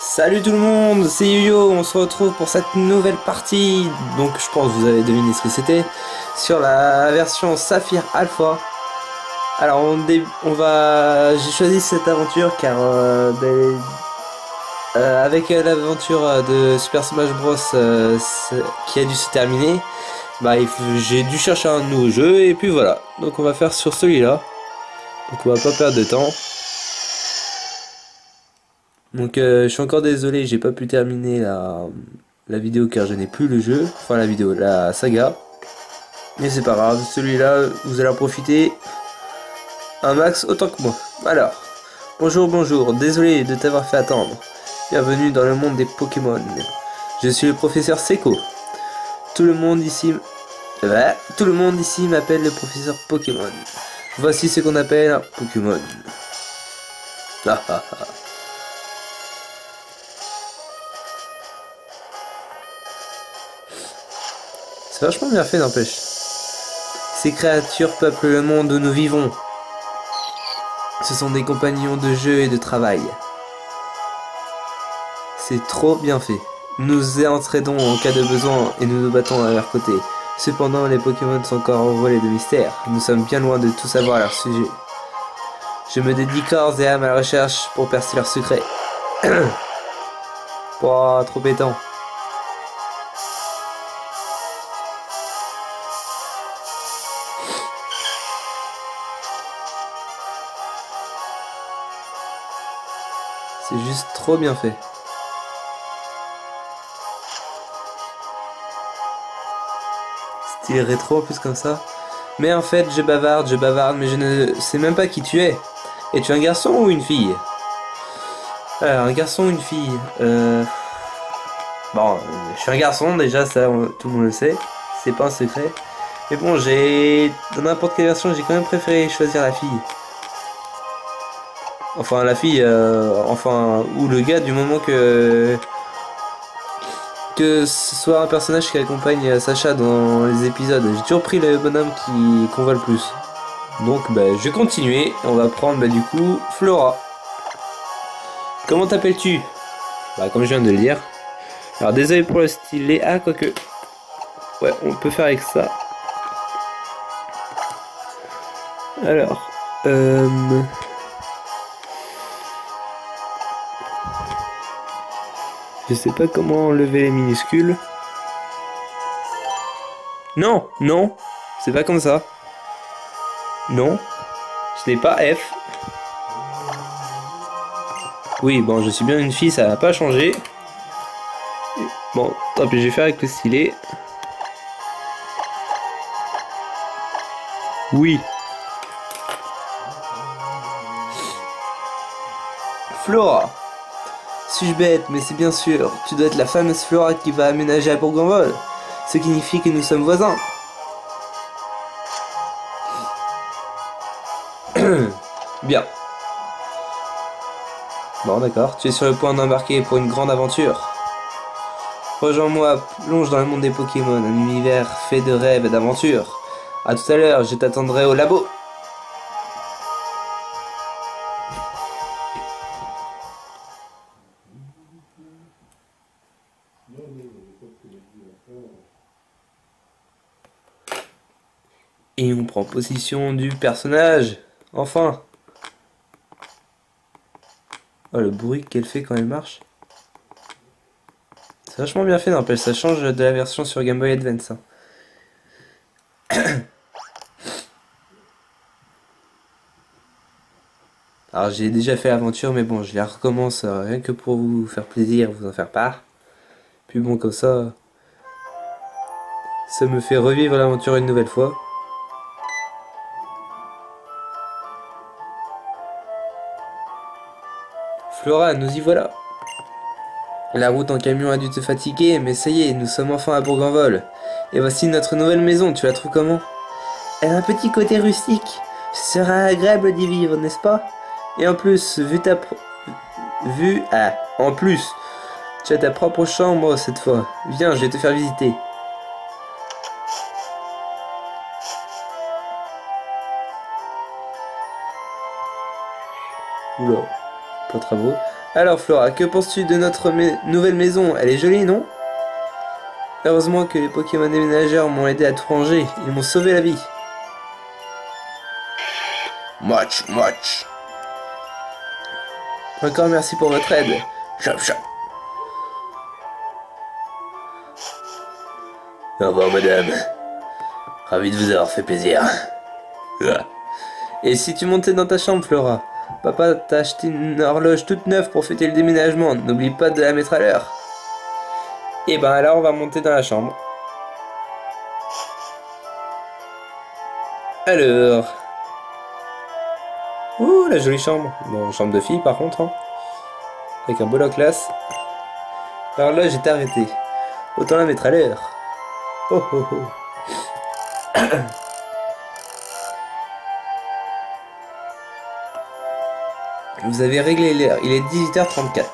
Salut tout le monde, c'est Yo-Yo, on se retrouve pour cette nouvelle partie. Donc je pense que vous avez deviné ce que c'était. Sur la version Saphir Alpha. Alors j'ai choisi cette aventure car avec l'aventure de Super Smash Bros qui a dû se terminer, j'ai dû chercher un nouveau jeu et puis voilà. Donc on va faire sur celui-là. Donc on va pas perdre de temps. Donc je suis encore désolé, j'ai pas pu terminer la vidéo car je n'ai plus le jeu, enfin la saga. Mais c'est pas grave, celui-là, vous allez en profiter un max autant que moi. Alors, bonjour, désolé de t'avoir fait attendre. Bienvenue dans le monde des Pokémon. Je suis le professeur Seko. Tout le monde ici, tout le monde ici m'appelle le professeur Pokémon. Voici ce qu'on appelle un Pokémon. Ah ah ah. C'est vachement bien fait, n'empêche. Ces créatures peuplent le monde où nous vivons. Ce sont des compagnons de jeu et de travail. C'est trop bien fait. Nous entraidons en cas de besoin et nous nous battons à leur côté. Cependant, les Pokémon sont encore envolés de mystères. Nous sommes bien loin de tout savoir à leur sujet. Je me dédie corps et âme à la recherche pour percer leurs secrets. Pouah, trop pétant. C'est juste trop bien fait. Style rétro en plus comme ça. Mais en fait, je bavarde, mais je ne sais même pas qui tu es. Es-tu un garçon ou une fille? Alors, un garçon ou une fille Bon, je suis un garçon, déjà, ça, tout le monde le sait. C'est pas un secret. Mais bon, dans n'importe quelle version, j'ai quand même préféré choisir la fille. Enfin, la fille, ou le gars, du moment que ce soit un personnage qui accompagne Sacha dans les épisodes. J'ai toujours pris le bonhomme qu'on voit le plus. Donc je vais continuer. On va prendre du coup Flora. Comment t'appelles-tu? Comme je viens de le dire. Alors désolé pour le stylet. Ah quoique. Ouais, on peut faire avec ça. Alors. Je sais pas comment enlever les minuscules. Non, non, c'est pas comme ça. Non, ce n'est pas F. Oui, bon, je suis bien une fille, ça n'a pas changé. Bon, tant pis, je vais faire avec le stylet. Oui. Flora. Suis-je bête, mais c'est bien sûr, tu dois être la fameuse Flora qui va aménager à Bourg-en-Vol. Ce qui signifie que nous sommes voisins. Bien. Bon, d'accord, tu es sur le point d'embarquer pour une grande aventure. Rejoins-moi, plonge dans le monde des Pokémon, un univers fait de rêves et d'aventures. A tout à l'heure, je t'attendrai au labo. Et on prend possession du personnage. Enfin. Oh, le bruit qu'elle fait quand elle marche. C'est vachement bien fait, n'empêche, ça change de la version sur Game Boy Advance. Hein. Alors j'ai déjà fait l'aventure, mais bon, je la recommence rien que pour vous faire plaisir, vous en faire part. Puis bon, comme ça me fait revivre l'aventure une nouvelle fois. Flora, nous y voilà. La route en camion a dû te fatiguer, mais ça y est, nous sommes enfin à Bourg-en-Vol. Et voici notre nouvelle maison, tu la trouves comment? Elle a un petit côté rustique. Ce sera agréable d'y vivre, n'est-ce pas? Et en plus, en plus, tu as ta propre chambre cette fois. Viens, je vais te faire visiter. Oula, pas de travaux. Alors Flora, que penses-tu de notre nouvelle maison? Elle est jolie, non? Heureusement que les Pokémon déménageurs m'ont aidé à tout ranger. Ils m'ont sauvé la vie. Match. Encore merci pour votre aide. Chop. Au revoir, madame. Ravi de vous avoir fait plaisir. Et si tu montais dans ta chambre, Flora? Papa t'a acheté une horloge toute neuve pour fêter le déménagement. N'oublie pas de la mettre à l'heure. Et ben alors on va monter dans la chambre. Alors... Ouh, la jolie chambre. Bon, chambre de fille par contre. Hein. Avec un beau classe. L'horloge est arrêtée. Autant la mettre à l'heure. Oh. Vous avez réglé l'heure. Il est 18h34.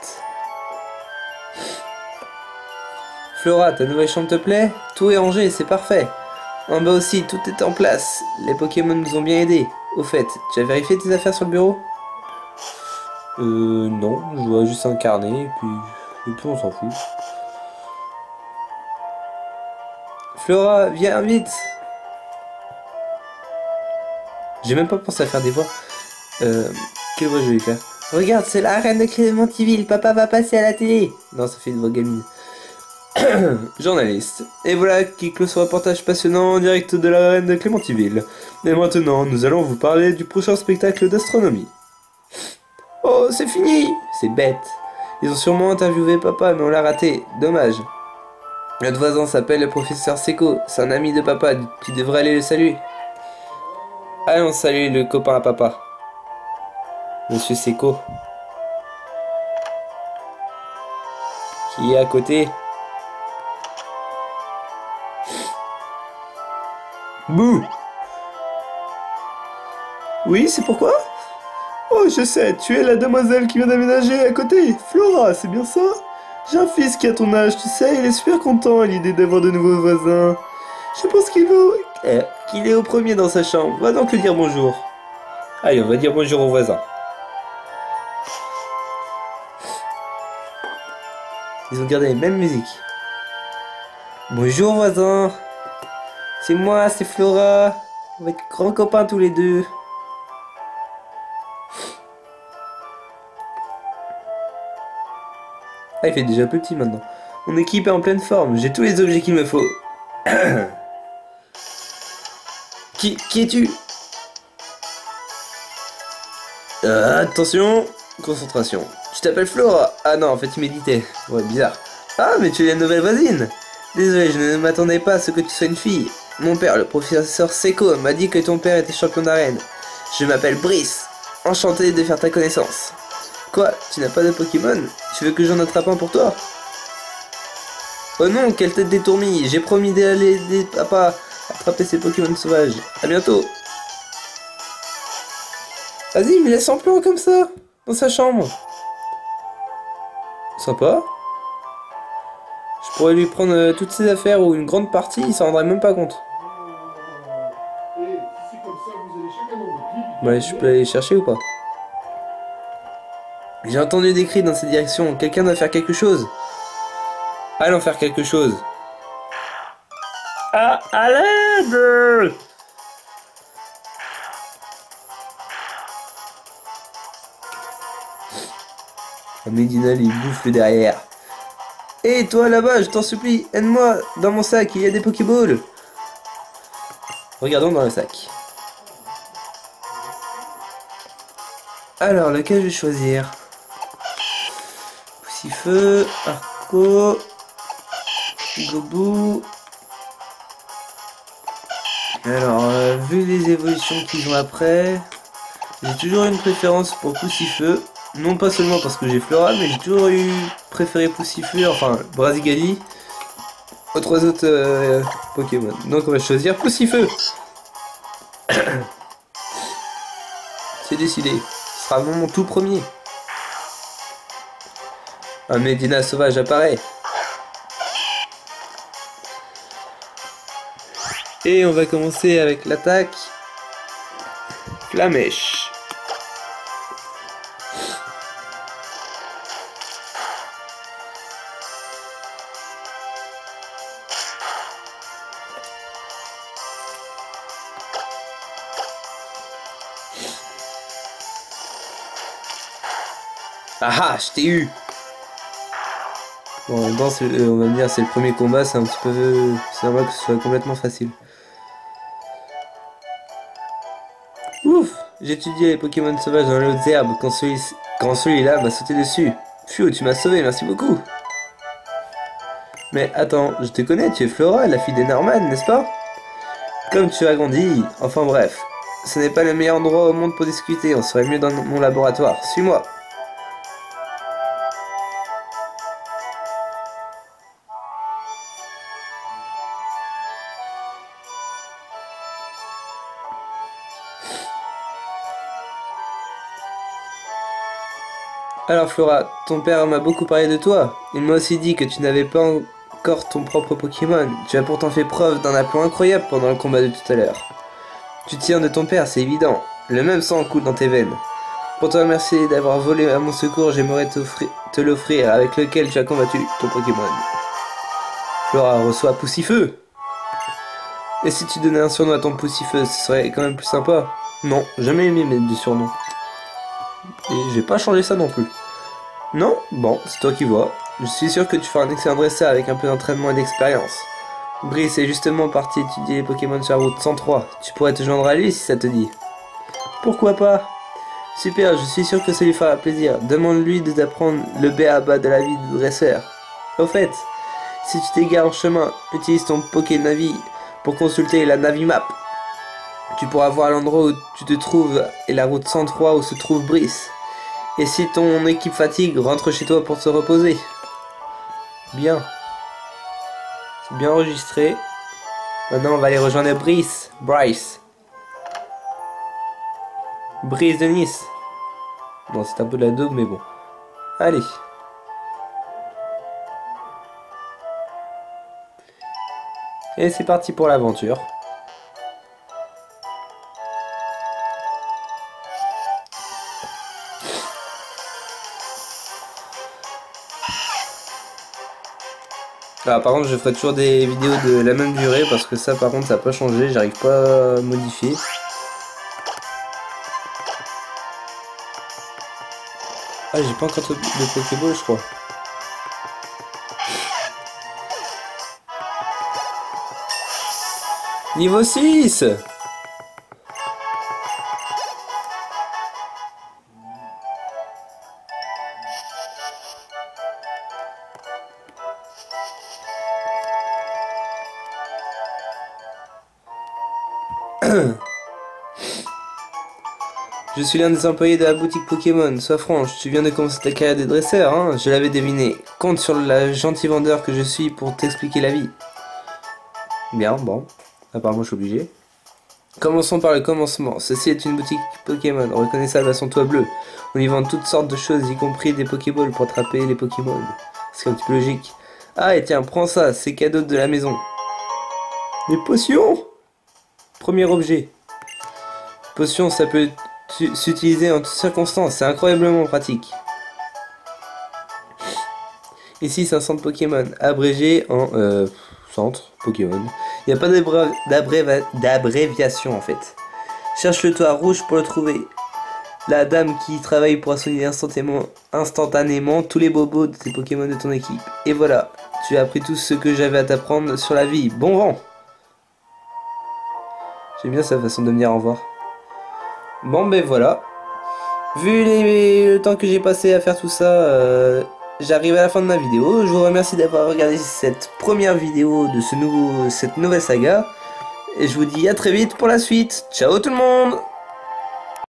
Flora, ta nouvelle chambre te plaît? Tout est rangé, c'est parfait. En bas aussi, tout est en place. Les Pokémon nous ont bien aidés. Au fait, tu as vérifié tes affaires sur le bureau? Non, je vois juste un carnet, et puis on s'en fout. Flora, viens vite. J'ai même pas pensé à faire des voix. Quelle voix je vais faire? Regarde, c'est la reine de Clémentiville, papa va passer à la télé. Non, ça fait une voix gamine. Journaliste. Et voilà qui clôt ce reportage passionnant en direct de la reine de Clémentiville. Et maintenant, nous allons vous parler du prochain spectacle d'astronomie. Oh, c'est fini! C'est bête. Ils ont sûrement interviewé papa, mais on l'a raté. Dommage. Notre voisin s'appelle le professeur Seco. C'est un ami de papa. Tu devrais aller le saluer. Allons saluer le copain à papa. Monsieur Seco. Qui est à côté. Bouh! Oui, c'est pourquoi? Oh, je sais, tu es la demoiselle qui vient d'aménager à côté. Flora, c'est bien ça? J'ai un fils qui a ton âge, tu sais, il est super content à l'idée d'avoir de nouveaux voisins. Je pense qu'il est au premier dans sa chambre. Va donc lui dire bonjour. Allez, on va dire bonjour aux voisins. Ils ont gardé les mêmes musiques. Bonjour voisins. C'est moi, c'est Flora. On va être grands copains tous les deux. Ah, il fait déjà petit maintenant. Mon équipe est en pleine forme. J'ai tous les objets qu'il me faut. Qui es-tu? Attention. Concentration. Tu t'appelles Flora? Ah non, en fait, il méditait. Ouais, bizarre. Ah, mais tu es la nouvelle voisine. Désolé, je ne m'attendais pas à ce que tu sois une fille. Mon père, le professeur Seco, m'a dit que ton père était champion d'arène. Je m'appelle Brice. Enchanté de faire ta connaissance. Quoi? Tu n'as pas de Pokémon? Tu veux que j'en attrape un pour toi? Oh non, quelle tête d'étourmie! J'ai promis d'aller aider papa à attraper ces Pokémon sauvages. À bientôt! Vas-y, mais laisse en plan comme ça, dans sa chambre. Sympa. Je pourrais lui prendre toutes ses affaires ou une grande partie, il s'en rendrait même pas compte. Ouais, je peux aller les chercher ou pas? J'ai entendu des cris dans cette direction. Quelqu'un doit faire quelque chose. Allons faire quelque chose. Ah, à l'aide! Medina lui bouffe derrière. Hé, toi là-bas, je t'en supplie, aide-moi. Dans mon sac, il y a des Pokéballs. Regardons dans le sac. Alors, lequel je vais choisir? Poussifeu, Arco, Gobou. Alors, vu les évolutions qu'ils ont après, j'ai toujours une préférence pour Poussifeu. Non pas seulement parce que j'ai Flora, mais j'ai toujours préféré Poussifeu, enfin Brasigali, aux trois autres Pokémon. Donc on va choisir Poussifeu. C'est décidé. Ce sera mon tout premier. Un Medina sauvage apparaît. Et on va commencer avec l'attaque Flamèche. Ah ah, je t'ai eu. Bon, en même temps, on va me dire c'est le premier combat, c'est un petit peu... C'est normal que ce soit complètement facile. Ouf, j'ai étudié les Pokémon sauvages dans les hautes herbes quand celui-là m'a sauté dessus. Phew, tu m'as sauvé, merci beaucoup. Mais attends, je te connais, tu es Flora, la fille de Norman, n'est-ce pas? Comme tu as grandi, enfin bref. Ce n'est pas le meilleur endroit au monde pour discuter, on serait mieux dans mon laboratoire. Suis-moi. Alors Flora, ton père m'a beaucoup parlé de toi. Il m'a aussi dit que tu n'avais pas encore ton propre Pokémon. Tu as pourtant fait preuve d'un aplomb incroyable pendant le combat de tout à l'heure. Tu tiens de ton père, c'est évident. Le même sang coule dans tes veines. Pour te remercier d'avoir volé à mon secours, j'aimerais te l'offrir avec lequel tu as combattu ton Pokémon. Flora reçoit Poussifeu. Et si tu donnais un surnom à ton Poussifeu, ce serait quand même plus sympa. Non, jamais aimé mettre du surnom. Et j'ai pas changé ça non plus. Non? Bon, c'est toi qui vois. Je suis sûr que tu feras un excellent dresseur avec un peu d'entraînement et d'expérience. Brice est justement parti étudier les Pokémon sur la route 103. Tu pourrais te joindre à lui si ça te dit. Pourquoi pas? Super, je suis sûr que ça lui fera plaisir. Demande-lui d'apprendre le b.a.-ba de la vie de dresseur. Au fait, si tu t'égares en chemin, utilise ton Pokénavi pour consulter la Navimap. Tu pourras voir l'endroit où tu te trouves et la route 103 où se trouve Brice. Et si ton équipe fatigue, rentre chez toi pour te reposer. Bien. C'est bien enregistré. Maintenant, on va aller rejoindre Bryce de Nice. Bon, c'est un peu de la daube, mais bon. Allez. Et c'est parti pour l'aventure. Alors, par contre, je ferai toujours des vidéos de la même durée parce que ça, par contre, ça n'a pas changé. J'arrive pas à modifier. Ah, j'ai pas encore de Pokéball, je crois. Niveau 6. Je suis l'un des employés de la boutique Pokémon. Sois franche, tu viens de commencer ta carrière de dresseur, hein? Je l'avais deviné. Compte sur la gentille vendeur que je suis pour t'expliquer la vie. Bien, bon. Apparemment, je suis obligé. Commençons par le commencement. Ceci est une boutique Pokémon, reconnaissable à son toit bleu. On y vend toutes sortes de choses, y compris des Pokéballs pour attraper les Pokémon. C'est un petit peu logique. Ah, et tiens, prends ça, c'est cadeau de la maison. Des potions! Premier objet. Potion, ça peut s'utiliser en toutes circonstances, c'est incroyablement pratique. Ici, c'est un centre Pokémon, abrégé en centre Pokémon. Il n'y a pas d'abréviation en fait. Cherche le toit rouge pour le trouver. La dame qui travaille pourra soigner instantanément tous les bobos de tes Pokémon de ton équipe. Et voilà, tu as appris tout ce que j'avais à t'apprendre sur la vie. Bon vent! J'aime bien sa façon de me dire au revoir. Bon ben voilà. Vu le temps que j'ai passé à faire tout ça, j'arrive à la fin de ma vidéo. Je vous remercie d'avoir regardé cette première vidéo de cette nouvelle saga. Et je vous dis à très vite pour la suite. Ciao tout le monde!